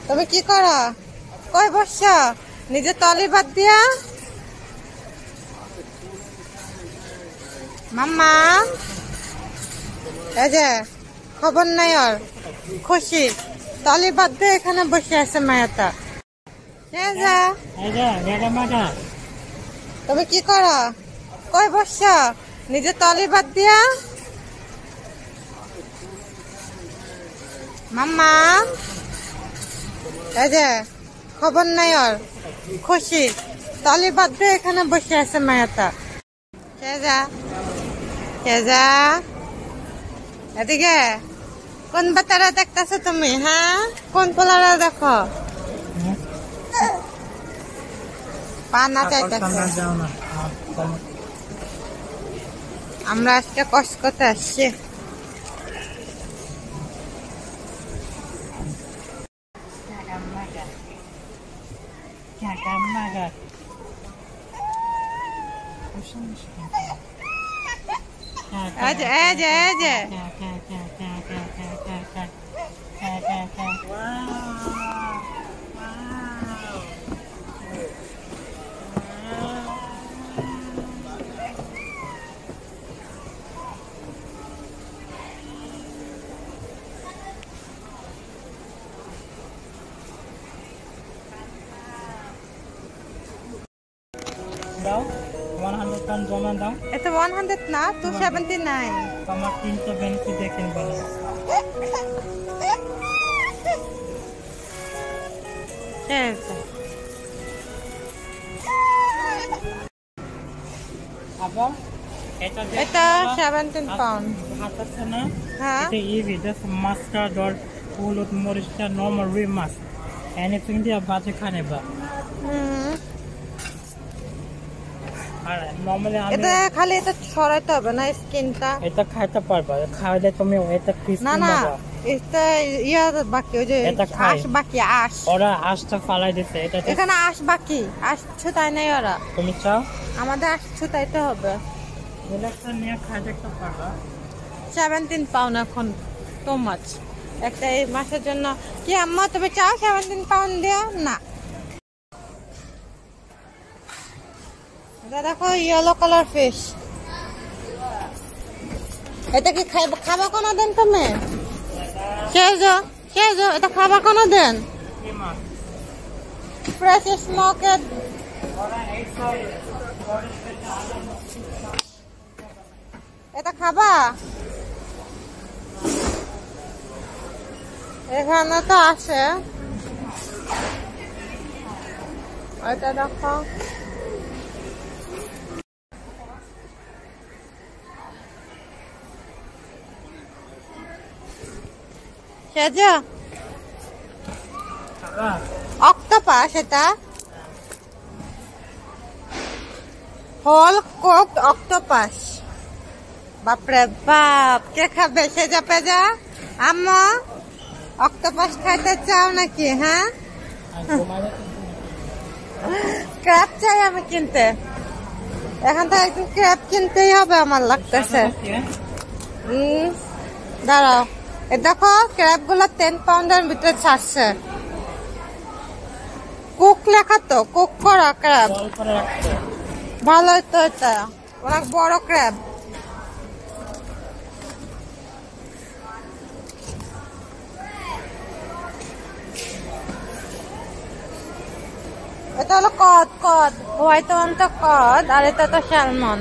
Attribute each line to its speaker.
Speaker 1: তুমি কি করো? কই বসছ? নিজে তলি বাদ দিয়া মাম্মা। এই যে খবর নাই ওর, খুশি তলি বাদ দিয়ে এখানে বসে আছে মায়াটা। তুমি কি করো? কই বসছ? নিজে তলি বাদ দিয়া মাম্মা। এই যে খবর নাই ওর, খুশি তলি বাদ দিয়ে এখানে বসে আছে মায়াটা। এদিকে কোন বাচ্চারা দেখতেছো তুমি? হ্যাঁ, কোন পোলারা দেখো? পানা চাইতেছে। আমরা আজকে কষ্ট করতে আসছি।
Speaker 2: দাও 100 টান জমা দাও।
Speaker 1: এটা 100 না, 279।
Speaker 2: আমার 370 দেখেন বলো। আবার
Speaker 1: এটা 17 পাউন্ড।
Speaker 2: হাত আছে না?
Speaker 1: হ্যাঁ,
Speaker 2: এটা ইভি জাস্ট মাস্টার্ড অর হলুদ মরিচটা নরমাল রিমাস এনিথিং দিয়ে বাজে খানে বা
Speaker 1: এটা খালি এটা ছড়াইতে হবে না স্কিনটা।
Speaker 2: এটা খাইতে পারবা, খাইলে তুমি এটা ক্রিস্পি
Speaker 1: না না,
Speaker 2: পাবা।
Speaker 1: এটা ইয়া বাকি, ওই যে আঁশ বাকি, আঁশ
Speaker 2: ওরা আঁশটা ফালাই দিছে। এটা
Speaker 1: এখানে আঁশ বাকি, আঁশ ছুতাই নাই ওরা।
Speaker 2: তুমি চাও?
Speaker 1: আমাদের আঁশ ছুতাইতে হবে।
Speaker 2: রিল্যাক্সটা নিয়ে খাই দেখতে পারবা।
Speaker 1: 17 পাউন্ড এখন, টু মাচ একটা এই মাসের জন্য। কি আম্মা তুমি চাও 17 পাউন্ড দেয়া? না, দেখো ইয়েলো কালার ফিশ। এটা কি খাবা কোনো দেন তুমি? এটা খাবা কোনো দেন? ফ্রেশ স্মোকেড। এটা খাবা? এখানে তো আছে। ওইটা দেখো। অক্টোপাস, এটা হোল কোকড অক্টোপাস। বাপরে বাপ, কে খাবে? সেজা পেজা আম্মা অক্টোপাস খাইতে চাও নাকি? হ্যাঁ, ক্র্যাব চাই আমি কিনতে। এখন তো একটু ক্র্যাব কিনতেই হবে আমার লাগতেছে। দাঁড়াও, এ দেখো ক্র্যাব গুলো 10 পাউন্ডের ভিতরে ছাড়ছে। কুক লেখা তো, কুক করা ক্র্যাব। ভালোই তো, এটা অনেক বড় ক্র্যাব। এটা হলো কড, হোয়াইট ওয়ান তো কড, আর এটা তো স্যালমন।